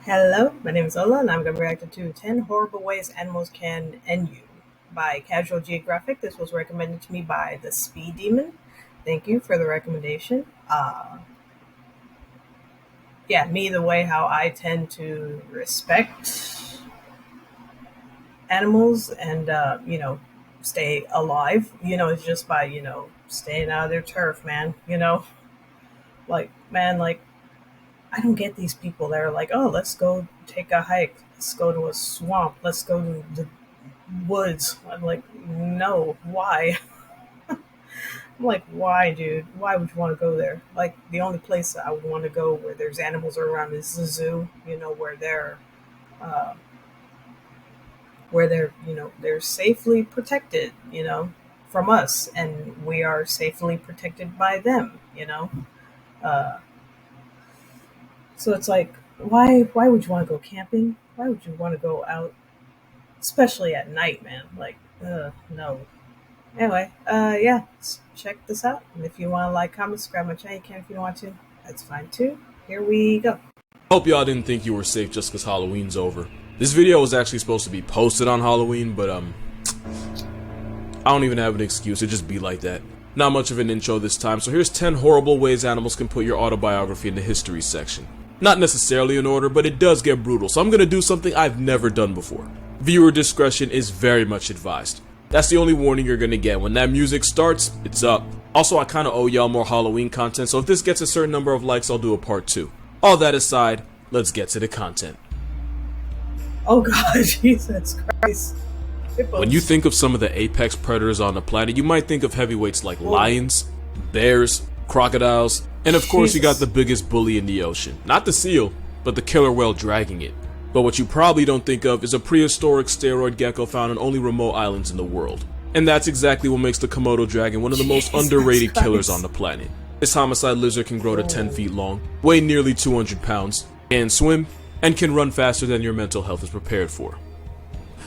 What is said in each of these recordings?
Hello, my name is Lola, and I'm going to react to 10 Horrible Ways Animals Can End You by Casual Geographic. This was recommended to me by the Speed Demon. Thank you for the recommendation. Yeah, me, the way how I tend to respect animals and, stay alive, is just by, staying out of their turf, man. Man, I don't get these people that are like, oh, let's go take a hike. Let's go to a swamp. Let's go to the woods. I'm like, no, why? I'm like, why, dude? Why would you want to go there? Like, the only place I would want to go where there's animals around is the zoo. Uh, where they're safely protected. From us, and we are safely protected by them. Uh, so it's like, why would you want to go camping? Why would you want to go out, especially at night, man? Like, no. Anyway, yeah, check this out. And if you want to like, comment, subscribe my channel, you can if you don't want to. That's fine too. Here we go. Hope y'all didn't think you were safe just because Halloween's over. This video was actually supposed to be posted on Halloween, but I don't even have an excuse, it just be like that. Not much of an intro this time, so here's 10 horrible ways animals can put your autobiography in the history section. Not necessarily in order, but it does get brutal, so I'm gonna do something I've never done before. Viewer discretion is very much advised. That's the only warning you're gonna get. When that music starts, it's up. Also, I kinda owe y'all more Halloween content, so if this gets a certain number of likes, I'll do a part 2. All that aside, let's get to the content. Oh God, Jesus Christ. When you think of some of the apex predators on the planet, you might think of heavyweights like lions, bears, crocodiles, and of course you got the biggest bully in the ocean. Not the seal, but the killer whale dragging it. But what you probably don't think of is a prehistoric steroid gecko found on only remote islands in the world. And that's exactly what makes the Komodo dragon one of the most underrated killers on the planet. This homicide lizard can grow to 10 feet long, weigh nearly 200 pounds, can swim, and can run faster than your mental health is prepared for.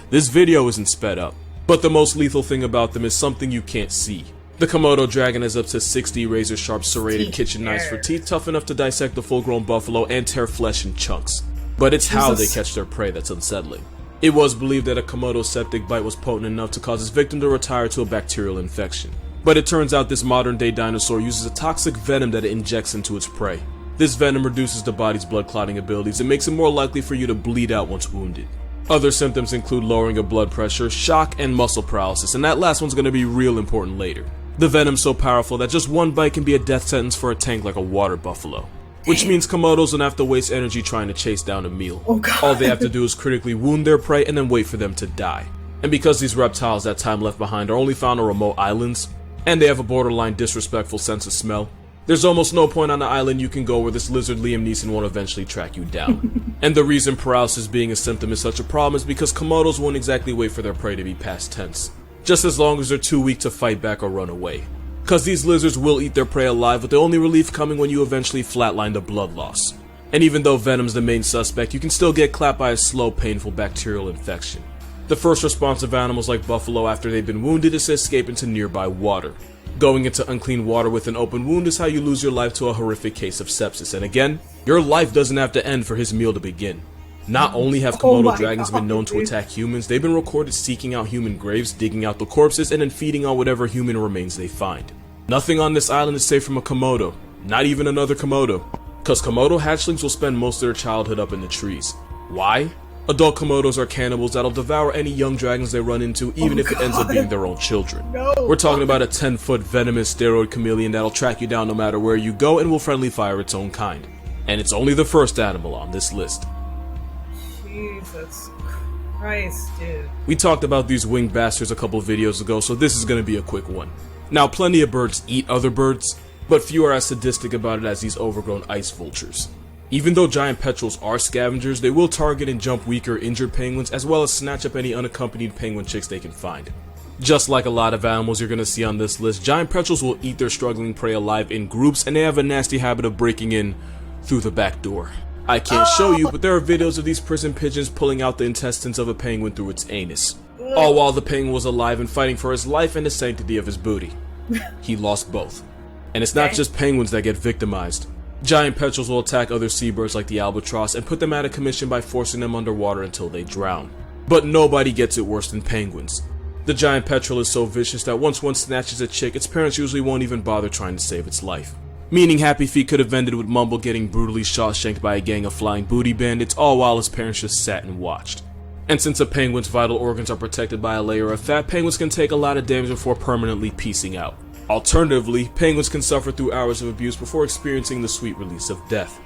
This video isn't sped up, but the most lethal thing about them is something you can't see. The Komodo dragon has up to 60 razor-sharp serrated kitchen knives for teeth tough enough to dissect the full-grown buffalo and tear flesh in chunks. But it's how they catch their prey that's unsettling. It was believed that a Komodo's septic bite was potent enough to cause its victim to retire to a bacterial infection. But it turns out this modern-day dinosaur uses a toxic venom that it injects into its prey. This venom reduces the body's blood clotting abilities and makes it more likely for you to bleed out once wounded. Other symptoms include lowering of blood pressure, shock, and muscle paralysis, and that last one's going to be real important later. The venom's so powerful that just one bite can be a death sentence for a tank like a water buffalo. Which means Komodos don't have to waste energy trying to chase down a meal. All they have to do is critically wound their prey and then wait for them to die. And because these reptiles that time left behind are only found on remote islands, and they have a borderline disrespectful sense of smell, there's almost no point on the island you can go where this lizard Liam Neeson won't eventually track you down. And the reason paralysis being a symptom is such a problem is because Komodos won't exactly wait for their prey to be past tense, just as long as they're too weak to fight back or run away. Cause these lizards will eat their prey alive, with the only relief coming when you eventually flatline the blood loss. And even though venom's the main suspect, you can still get clapped by a slow, painful bacterial infection. The first response of animals like buffalo after they've been wounded is to escape into nearby water. Going into unclean water with an open wound is how you lose your life to a horrific case of sepsis, and again, your life doesn't have to end for his meal to begin. Not only have Komodo dragons been known to attack humans, they've been recorded seeking out human graves, digging out the corpses, and then feeding on whatever human remains they find. Nothing on this island is safe from a Komodo, not even another Komodo, cause Komodo hatchlings will spend most of their childhood up in the trees. Why? Adult Komodos are cannibals that'll devour any young dragons they run into, even if it ends up being their own children. We're talking about a 10-foot venomous steroid chameleon that'll track you down no matter where you go and will friendly fire its own kind. And it's only the first animal on this list. Jesus Christ, dude. We talked about these winged bastards a couple videos ago, so this is gonna be a quick one. Now, plenty of birds eat other birds, but few are as sadistic about it as these overgrown ice vultures. Even though giant petrels are scavengers, they will target and jump weak or injured penguins, as well as snatch up any unaccompanied penguin chicks they can find. Just like a lot of animals you're gonna see on this list, giant petrels will eat their struggling prey alive in groups, and they have a nasty habit of breaking in through the back door. I can't show you, but there are videos of these prison pigeons pulling out the intestines of a penguin through its anus. All while the penguin was alive and fighting for his life and the sanctity of his booty. He lost both. And it's not just penguins that get victimized. Giant petrels will attack other seabirds like the albatross and put them out of commission by forcing them underwater until they drown. But nobody gets it worse than penguins. The giant petrel is so vicious that once one snatches a chick, its parents usually won't even bother trying to save its life. Meaning Happy Feet could have ended with Mumble getting brutally shot-shanked by a gang of flying booty bandits, all while his parents just sat and watched. And since a penguin's vital organs are protected by a layer of fat, penguins can take a lot of damage before permanently peacing out. Alternatively, penguins can suffer through hours of abuse before experiencing the sweet release of death.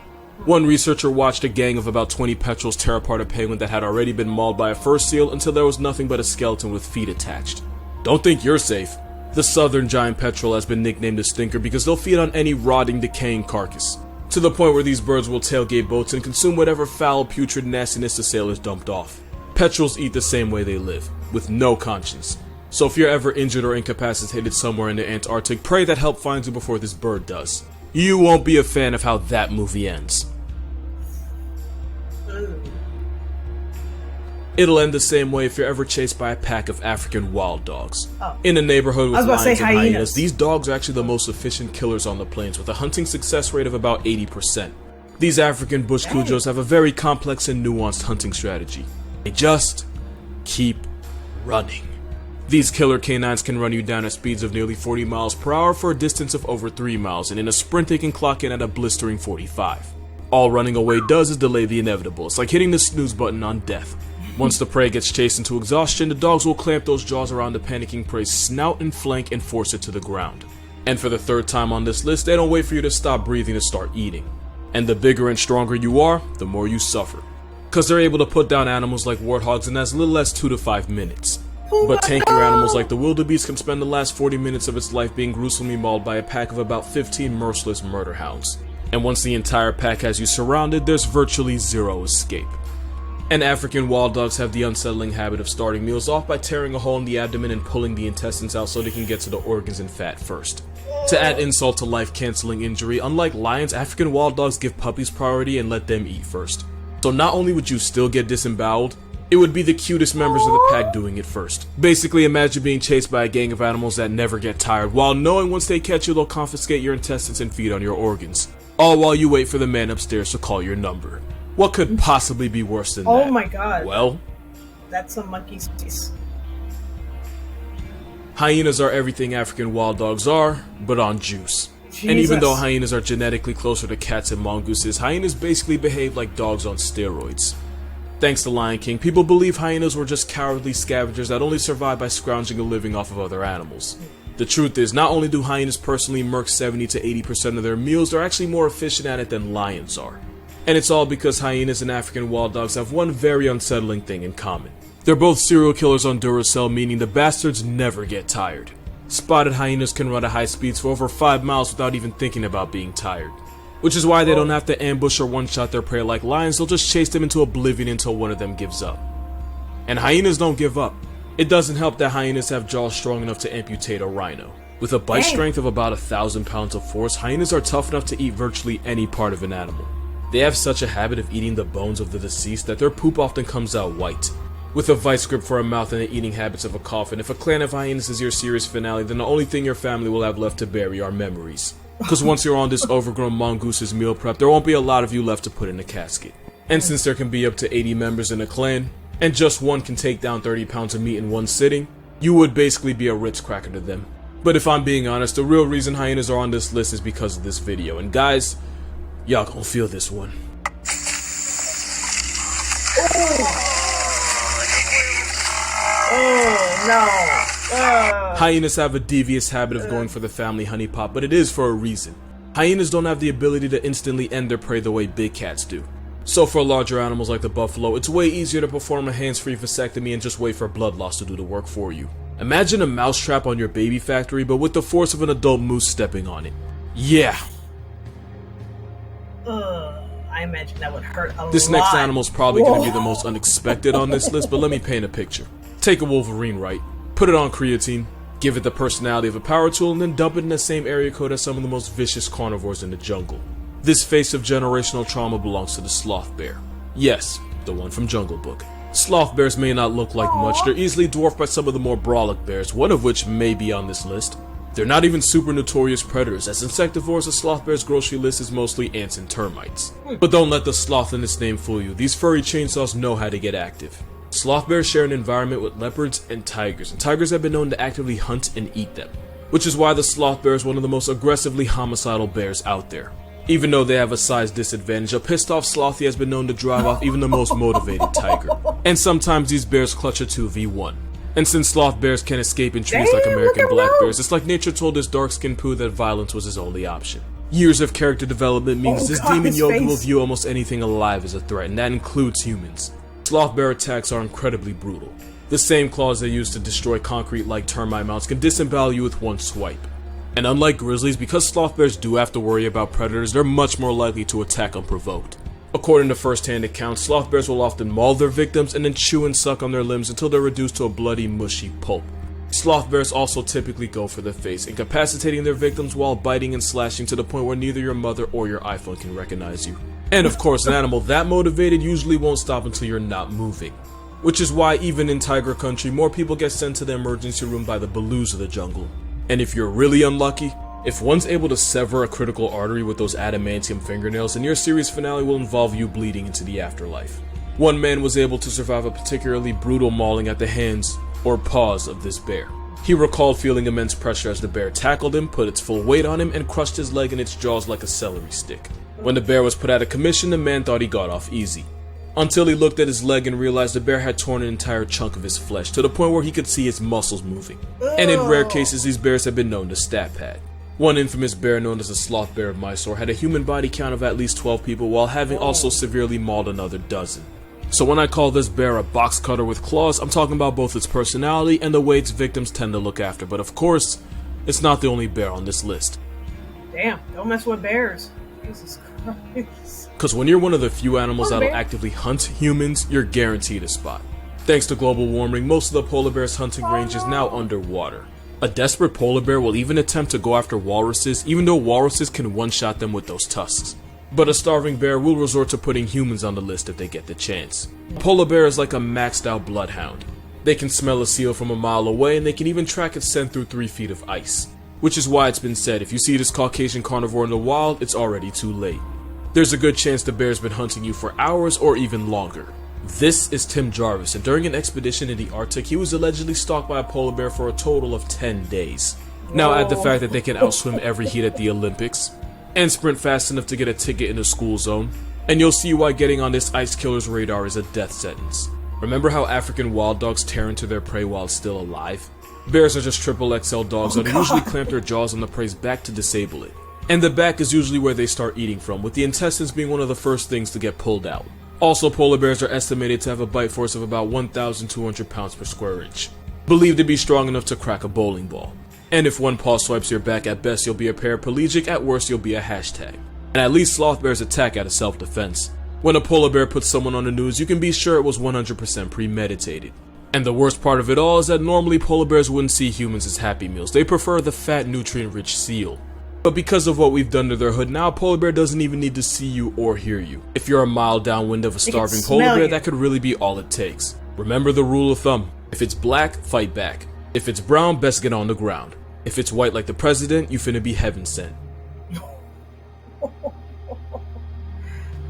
One researcher watched a gang of about 20 petrels tear apart a penguin that had already been mauled by a fur seal until there was nothing but a skeleton with feet attached. Don't think you're safe. The southern giant petrel has been nicknamed a stinker because they'll feed on any rotting, decaying carcass, to the point where these birds will tailgate boats and consume whatever foul, putrid nastiness the sailors dumped off. Petrels eat the same way they live, with no conscience. So if you're ever injured or incapacitated somewhere in the Antarctic, pray that help finds you before this bird does. You won't be a fan of how that movie ends. It'll end the same way if you're ever chased by a pack of African wild dogs. In a neighborhood with lions and hyenas, these dogs are actually the most efficient killers on the plains, with a hunting success rate of about 80%. These African bush cujos have a very complex and nuanced hunting strategy. They just keep running. These killer canines can run you down at speeds of nearly 40 miles per hour for a distance of over 3 miles, and in a sprint they can clock in at a blistering 45. All running away does is delay the inevitable. It's like hitting the snooze button on death. Once the prey gets chased into exhaustion, the dogs will clamp those jaws around the panicking prey's snout and flank and force it to the ground. And for the third time on this list, they don't wait for you to stop breathing to start eating. And the bigger and stronger you are, the more you suffer. Cause they're able to put down animals like warthogs in as little as 2 to 5 minutes. But tankier animals like the wildebeest can spend the last 40 minutes of its life being gruesomely mauled by a pack of about 15 merciless murder hounds. And once the entire pack has you surrounded, there's virtually zero escape. And African wild dogs have the unsettling habit of starting meals off by tearing a hole in the abdomen and pulling the intestines out so they can get to the organs and fat first. To add insult to life-canceling injury, unlike lions, African wild dogs give puppies priority and let them eat first. So not only would you still get disemboweled, it would be the cutest members of the pack doing it first. Basically, imagine being chased by a gang of animals that never get tired, while knowing once they catch you they'll confiscate your intestines and feed on your organs. All while you wait for the man upstairs to call your number. What could possibly be worse than that? Oh my god. Well, that's a monkey's face. Hyenas are everything African wild dogs are, but on juice. Jesus. And even though hyenas are genetically closer to cats and mongooses, hyenas basically behave like dogs on steroids. Thanks to Lion King, people believe hyenas were just cowardly scavengers that only survived by scrounging a living off of other animals. The truth is, not only do hyenas personally murk 70 to 80% of their meals, they're actually more efficient at it than lions are. And it's all because hyenas and African wild dogs have one very unsettling thing in common. They're both serial killers on Duracell, meaning the bastards never get tired. Spotted hyenas can run at high speeds for over 5 miles without even thinking about being tired. Which is why they don't have to ambush or one-shot their prey like lions, they'll just chase them into oblivion until one of them gives up. And hyenas don't give up. It doesn't help that hyenas have jaws strong enough to amputate a rhino. With a bite strength of about 1,000 pounds of force, hyenas are tough enough to eat virtually any part of an animal. They have such a habit of eating the bones of the deceased that their poop often comes out white. With a vice grip for a mouth and the eating habits of a coffin, if a clan of hyenas is your series finale, then the only thing your family will have left to bury are memories. Because once you're on this overgrown mongoose's meal prep, there won't be a lot of you left to put in a casket. And since there can be up to 80 members in a clan, and just one can take down 30 pounds of meat in one sitting, you would basically be a Ritz cracker to them. But if I'm being honest, the real reason hyenas are on this list is because of this video. And guys, y'all gonna feel this one. Oh no. Hyenas have a devious habit of going for the family honeypot, but it is for a reason. Hyenas don't have the ability to instantly end their prey the way big cats do. So for larger animals like the buffalo, it's way easier to perform a hands-free vasectomy and just wait for blood loss to do the work for you. Imagine a mousetrap on your baby factory, but with the force of an adult moose stepping on it. Yeah. I imagine that would hurt a lot. This next animal's probably going to be the most unexpected on this list, but let me paint a picture. Take a wolverine, right? Put it on creatine, give it the personality of a power tool, and then dump it in the same area code as some of the most vicious carnivores in the jungle. This face of generational trauma belongs to the sloth bear. Yes, the one from Jungle Book. Sloth bears may not look like much, they're easily dwarfed by some of the more brolic bears, one of which may be on this list. They're not even super notorious predators. As insectivores, a sloth bear's grocery list is mostly ants and termites. But don't let the sloth in its name fool you. These furry chainsaws know how to get active. Sloth bears share an environment with leopards and tigers have been known to actively hunt and eat them, which is why the sloth bear is one of the most aggressively homicidal bears out there. Even though they have a size disadvantage, a pissed off slothy has been known to drive off even the most motivated tiger. And sometimes these bears clutch a 2v1. And since sloth bears can escape in trees like American black bears, it's like nature told this dark-skinned poo that violence was his only option. Years of character development means this demon yogi will view almost anything alive as a threat, and that includes humans. Sloth bear attacks are incredibly brutal. The same claws they use to destroy concrete like termite mounts can disembowel you with one swipe. And unlike grizzlies, because sloth bears do have to worry about predators, they're much more likely to attack unprovoked. According to first-hand accounts, sloth bears will often maul their victims and then chew and suck on their limbs until they're reduced to a bloody, mushy pulp. Sloth bears also typically go for the face, incapacitating their victims while biting and slashing to the point where neither your mother or your iPhone can recognize you. And of course, an animal that motivated usually won't stop until you're not moving. Which is why even in tiger country, more people get sent to the emergency room by the Balus of the jungle. And if you're really unlucky, if one's able to sever a critical artery with those adamantium fingernails, then your series finale will involve you bleeding into the afterlife. One man was able to survive a particularly brutal mauling at the hands or paws of this bear. He recalled feeling immense pressure as the bear tackled him, put its full weight on him, and crushed his leg in its jaws like a celery stick. When the bear was put out of commission, the man thought he got off easy. Until he looked at his leg and realized the bear had torn an entire chunk of his flesh, to the point where he could see his muscles moving. And in rare cases, these bears have been known to stat pad. One infamous bear known as the sloth bear of Mysore had a human body count of at least 12 people while having also severely mauled another dozen. So when I call this bear a box cutter with claws, I'm talking about both its personality and the way its victims tend to look after. But of course, it's not the only bear on this list. Damn, don't mess with bears. Jesus Christ. Because when you're one of the few animals that'll actively hunt humans, you're guaranteed a spot. Thanks to global warming, most of the polar bear's hunting range is now underwater. A desperate polar bear will even attempt to go after walruses, even though walruses can one-shot them with those tusks. But a starving bear will resort to putting humans on the list if they get the chance. A polar bear is like a maxed out bloodhound. They can smell a seal from a mile away, and they can even track its scent through 3 feet of ice. Which is why it's been said, if you see this Caucasian carnivore in the wild, it's already too late. There's a good chance the bear's been hunting you for hours or even longer. This is Tim Jarvis, and during an expedition in the Arctic, he was allegedly stalked by a polar bear for a total of 10 days. Now add the fact that they can outswim every heat at the Olympics, and sprint fast enough to get a ticket in a school zone, and you'll see why getting on this ice killer's radar is a death sentence. Remember how African wild dogs tear into their prey while still alive? Bears are just triple XL dogs that usually clamp their jaws on the prey's back to disable it. And the back is usually where they start eating from, with the intestines being one of the first things to get pulled out. Also, polar bears are estimated to have a bite force of about 1,200 pounds per square inch, believed to be strong enough to crack a bowling ball. And if one paw swipes your back, at best you'll be a paraplegic, at worst you'll be a hashtag. And at least sloth bears attack out of self-defense. When a polar bear puts someone on the news, you can be sure it was 100% premeditated. And the worst part of it all is that normally polar bears wouldn't see humans as happy meals. They prefer the fat, nutrient-rich seal. But because of what we've done to their hood, now a polar bear doesn't even need to see you or hear you. If you're a mile downwind of a starving polar bear, that could really be all it takes. Remember the rule of thumb. If it's black, fight back. If it's brown, best get on the ground. If it's white like the president, you finna be heaven sent.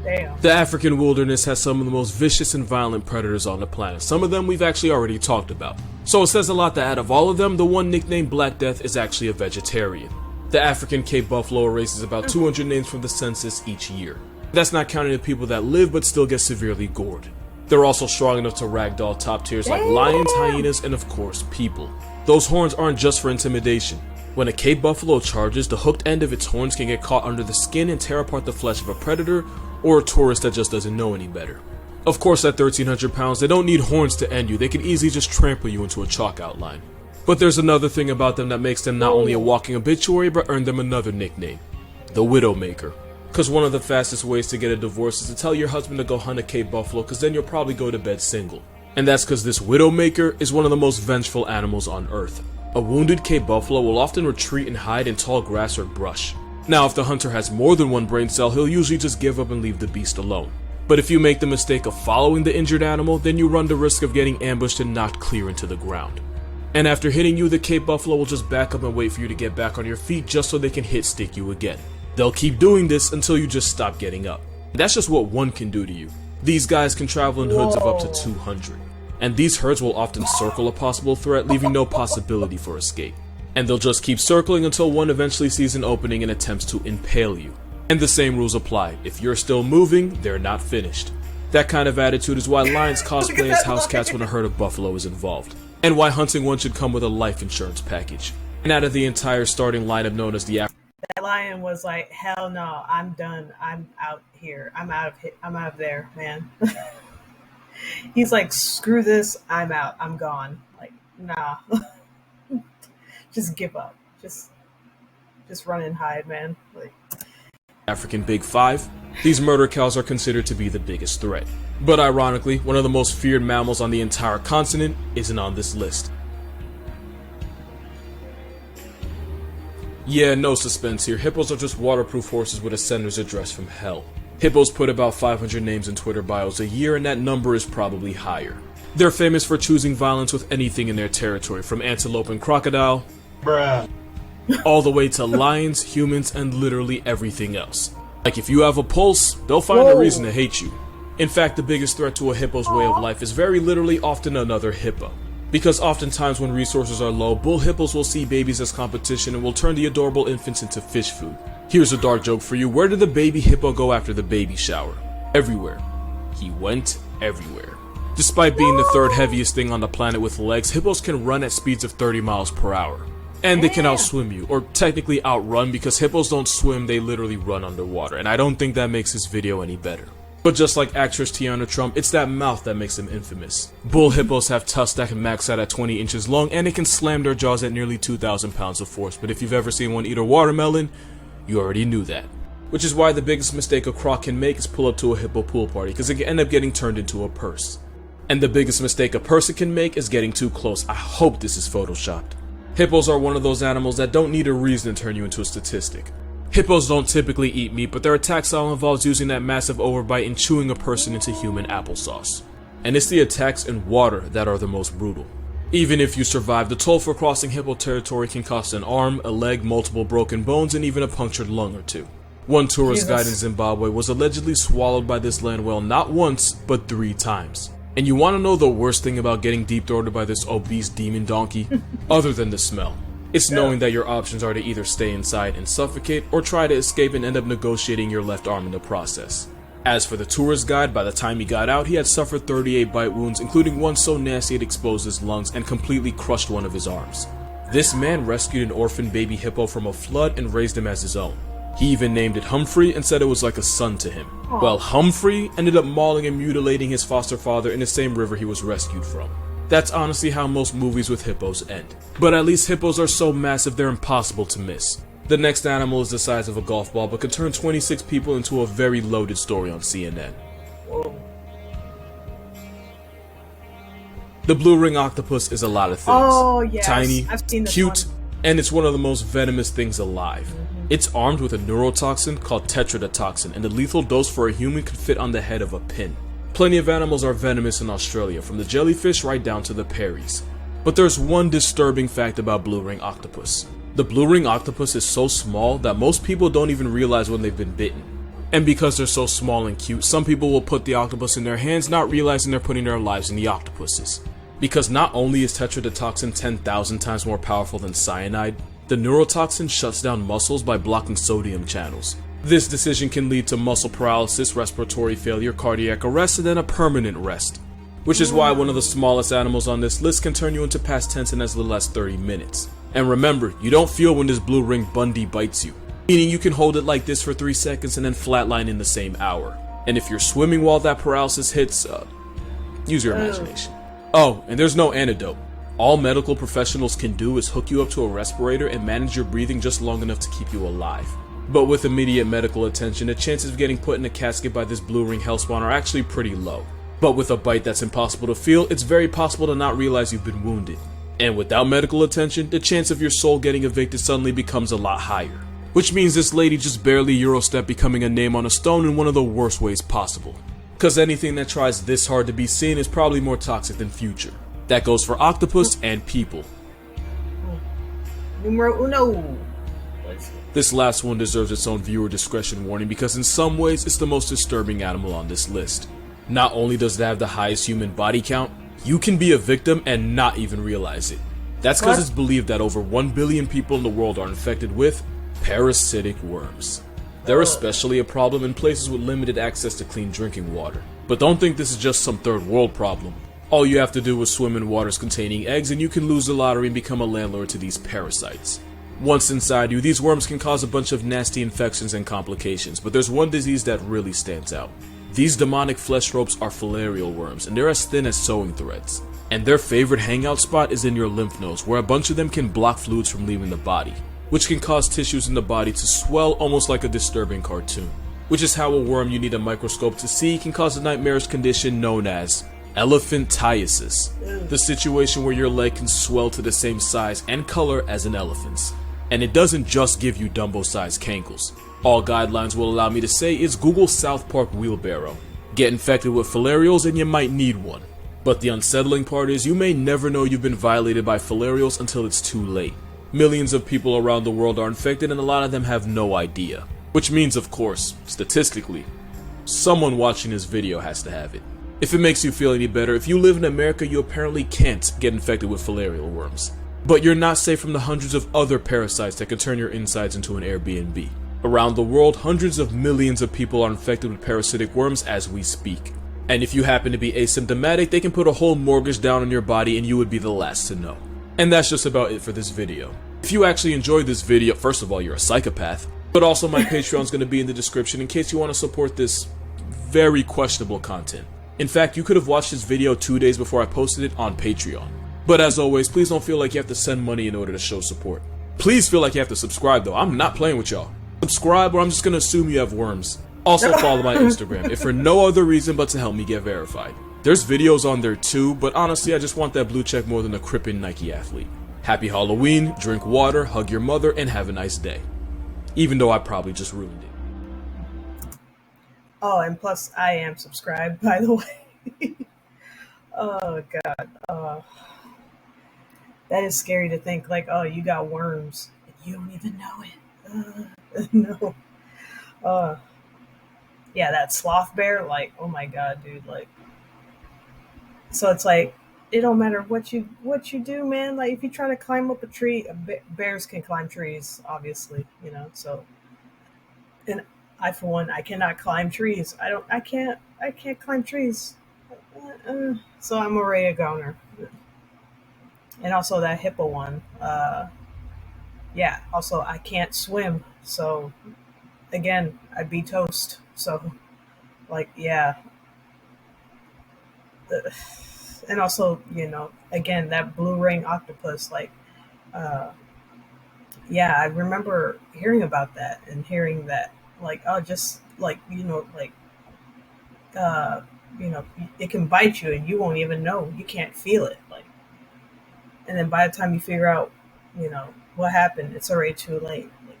Damn. The African wilderness has some of the most vicious and violent predators on the planet. Some of them we've actually already talked about. So it says a lot that out of all of them, the one nicknamed Black Death is actually a vegetarian. The African Cape Buffalo erases about 200 names from the census each year. That's not counting the people that live but still get severely gored. They're also strong enough to ragdoll top tiers like lions, hyenas, and of course, people. Those horns aren't just for intimidation. When a Cape Buffalo charges, the hooked end of its horns can get caught under the skin and tear apart the flesh of a predator or a tourist that just doesn't know any better. Of course, at 1,300 pounds, they don't need horns to end you. They can easily just trample you into a chalk outline. But there's another thing about them that makes them not only a walking obituary, but earned them another nickname, the Widowmaker. Cause one of the fastest ways to get a divorce is to tell your husband to go hunt a Cape Buffalo, cause then you'll probably go to bed single. And that's cause this Widowmaker is one of the most vengeful animals on earth. A wounded Cape Buffalo will often retreat and hide in tall grass or brush. Now if the hunter has more than one brain cell, he'll usually just give up and leave the beast alone. But if you make the mistake of following the injured animal, then you run the risk of getting ambushed and knocked clear into the ground. And after hitting you, the Cape Buffalo will just back up and wait for you to get back on your feet just so they can hit stick you again. They'll keep doing this until you just stop getting up. That's just what one can do to you. These guys can travel in hoods of up to 200. And these herds will often circle a possible threat, leaving no possibility for escape. And they'll just keep circling until one eventually sees an opening and attempts to impale you. And the same rules apply. If you're still moving, they're not finished. That kind of attitude is why lions cosplay as house cats when a herd of buffalo is involved. And why hunting one should come with a life insurance package. And out of the entire starting lineup known as the That lion was like, hell no, I'm done. I'm out here. I'm out of there, man. He's like, screw this, I'm out. I'm gone. Like, nah. Just give up. Just run and hide, man. Like, African Big Five, these murder cows are considered to be the biggest threat. But ironically, one of the most feared mammals on the entire continent isn't on this list. Yeah, no suspense here. Hippos are just waterproof horses with a sender's address from hell. Hippos put about 500 names in Twitter bios a year, and that number is probably higher. They're famous for choosing violence with anything in their territory, from antelope and crocodile, bruh, all the way to lions, humans, and literally everything else. Like, if you have a pulse, they'll find a reason to hate you. In fact, the biggest threat to a hippo's way of life is very literally often another hippo. Because oftentimes when resources are low, bull hippos will see babies as competition and will turn the adorable infants into fish food. Here's a dark joke for you. Where did the baby hippo go after the baby shower? Everywhere. He went everywhere. Despite being the third heaviest thing on the planet with legs, hippos can run at speeds of 30 miles per hour. And they can outswim you, or technically outrun, because hippos don't swim, they literally run underwater. And I don't think that makes this video any better. But just like actress Tiana Trump, it's that mouth that makes them infamous. Bull hippos have tusks that can max out at 20 inches long, and they can slam their jaws at nearly 2,000 pounds of force. But if you've ever seen one eat a watermelon, you already knew that. Which is why the biggest mistake a croc can make is pull up to a hippo pool party, because it can end up getting turned into a purse. And the biggest mistake a person can make is getting too close. I hope this is photoshopped. Hippos are one of those animals that don't need a reason to turn you into a statistic. Hippos don't typically eat meat, but their attack style involves using that massive overbite and chewing a person into human applesauce. And it's the attacks in water that are the most brutal. Even if you survive, the toll for crossing hippo territory can cost an arm, a leg, multiple broken bones, and even a punctured lung or two. One tourist guide in Zimbabwe was allegedly swallowed by this land whale not once, but 3 times. And you want to know the worst thing about getting deep-throated by this obese demon donkey? Other than the smell. It's knowing that your options are to either stay inside and suffocate, or try to escape and end up negotiating your left arm in the process. As for the tourist guide, by the time he got out, he had suffered 38 bite wounds, including one so nasty it exposed his lungs and completely crushed one of his arms. This man rescued an orphan baby hippo from a flood and raised him as his own. He even named it Humphrey and said it was like a son to him. Well, Humphrey ended up mauling and mutilating his foster father in the same river he was rescued from. That's honestly how most movies with hippos end. But at least hippos are so massive they're impossible to miss. The next animal is the size of a golf ball but can turn 26 people into a very loaded story on CNN. The blue ring octopus is a lot of things. Oh, yes. Tiny, I've seen this cute, one. and it's one of the most venomous things alive. It's armed with a neurotoxin called tetrodotoxin, and the lethal dose for a human could fit on the head of a pin. Plenty of animals are venomous in Australia, from the jellyfish right down to the peris. But there's one disturbing fact about blue ring octopus. The blue ring octopus is so small that most people don't even realize when they've been bitten. And because they're so small and cute, some people will put the octopus in their hands not realizing they're putting their lives in the octopus's. Because not only is tetrodotoxin 10,000 times more powerful than cyanide, the neurotoxin shuts down muscles by blocking sodium channels. This decision can lead to muscle paralysis, respiratory failure, cardiac arrest, and then a permanent rest. Which is why one of the smallest animals on this list can turn you into past tense in as little as 30 minutes. And remember, you don't feel when this blue ring Bundy bites you. Meaning you can hold it like this for 3 seconds and then flatline in the same hour. And if you're swimming while that paralysis hits, use your imagination. Oh, and there's no antidote. All medical professionals can do is hook you up to a respirator and manage your breathing just long enough to keep you alive. But with immediate medical attention, the chances of getting put in a casket by this blue ring hellspawn are actually pretty low. But with a bite that's impossible to feel, it's very possible to not realize you've been wounded. And without medical attention, the chance of your soul getting evicted suddenly becomes a lot higher. Which means this lady just barely Eurostep becoming a name on a stone in one of the worst ways possible. Cause anything that tries this hard to be seen is probably more toxic than future. That goes for octopus and people. Numero uno. What is it? This last one deserves its own viewer discretion warning because in some ways it's the most disturbing animal on this list. Not only does it have the highest human body count, you can be a victim and not even realize it. That's because it's believed that over 1 billion people in the world are infected with parasitic worms. They're especially a problem in places with limited access to clean drinking water. But don't think this is just some third world problem. All you have to do is swim in waters containing eggs and you can lose the lottery and become a landlord to these parasites. Once inside you, these worms can cause a bunch of nasty infections and complications, but there's one disease that really stands out. These demonic flesh ropes are filarial worms, and they're as thin as sewing threads. And their favorite hangout spot is in your lymph nodes, where a bunch of them can block fluids from leaving the body, which can cause tissues in the body to swell almost like a disturbing cartoon. Which is how a worm you need a microscope to see can cause a nightmarish condition known as elephantiasis, the situation where your leg can swell to the same size and color as an elephant's. And it doesn't just give you Dumbo-sized cankles. All guidelines will allow me to say is Google South Park wheelbarrow. Get infected with filarials and you might need one. But the unsettling part is you may never know you've been violated by filarials until it's too late. Millions of people around the world are infected and a lot of them have no idea. Which means, of course, statistically, someone watching this video has to have it. If it makes you feel any better, if you live in America, you apparently can't get infected with filarial worms. But you're not safe from the hundreds of other parasites that can turn your insides into an Airbnb. Around the world, hundreds of millions of people are infected with parasitic worms as we speak. And if you happen to be asymptomatic, they can put a whole mortgage down on your body and you would be the last to know. And that's just about it for this video. If you actually enjoyed this video, first of all, you're a psychopath. But also my Patreon's going to be in the description in case you want to support this very questionable content. In fact, you could have watched this video 2 days before I posted it on Patreon. But as always, please don't feel like you have to send money in order to show support. Please feel like you have to subscribe though. I'm not playing with y'all. Subscribe or I'm just going to assume you have worms. Also follow my Instagram, if for no other reason but to help me get verified. There's videos on there too, but honestly I just want that blue check more than a crippin' Nike athlete. Happy Halloween, drink water, hug your mother, and have a nice day. Even though I probably just ruined it. Oh, and plus I am subscribed, by the way. Oh god. That is scary to think, like, oh, you got worms and you don't even know it. No. Uh, yeah, that sloth bear, like, oh my god, dude, like. So it's like, it don't matter what you do, man. Like, if you try to climb up a tree, bears can climb trees, obviously, you know. So, and I, for one, I cannot climb trees. I can't climb trees. So I'm already a goner. And also that hippo one. Yeah. Also, I can't swim, so again, I'd be toast. So, like, yeah. And also, you know, again, that blue ring octopus, like, uh, yeah, I remember hearing about that and hearing that, like, oh, just like, uh, it can bite you and you won't even know. You can't feel it, like, and then by the time you figure out, what happened, it's already too late. Like,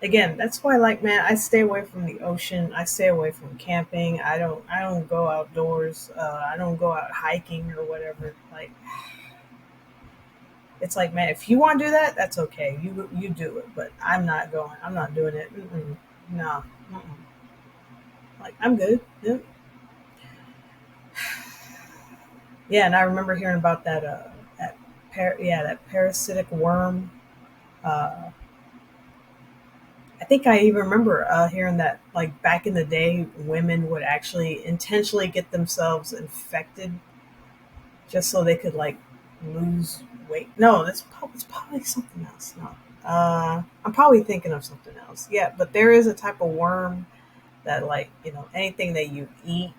again, that's why, like, man, I stay away from the ocean. I stay away from camping. I don't go outdoors. I don't go out hiking or whatever. Like, it's like, man, if you want to do that, that's okay. You do it, but I'm not going. I'm not doing it. No. Like, I'm good. Yep. Yeah, and I remember hearing about that parasitic worm. Uh, I think I even remember hearing that, like, back in the day, women would actually intentionally get themselves infected just so they could, like, lose weight. No, it's probably something else. No, I'm probably thinking of something else. Yeah, but there is a type of worm that, like, anything that you eat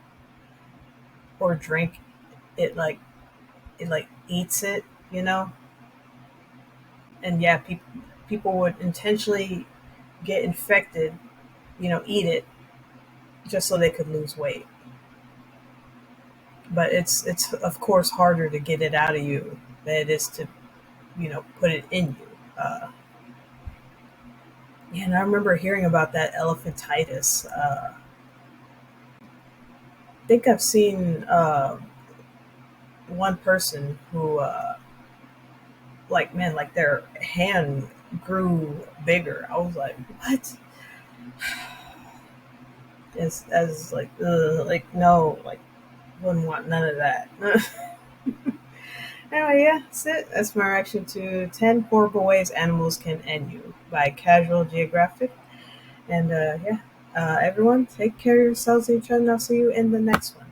or drink, it like eats it. And yeah, people would intentionally get infected, eat it just so they could lose weight. But it's of course harder to get it out of you than it is to put it in you. Yeah, and I remember hearing about that elephantitis. I think I've seen one person who like man, like their hand grew bigger. I was like, what? As like like no, like wouldn't want none of that. Anyway, yeah, that's it. That's my reaction to 10 Horrible Ways Animals Can End You by Casual Geographic. And yeah, everyone, take care of yourselves and each other, and I'll see you in the next one.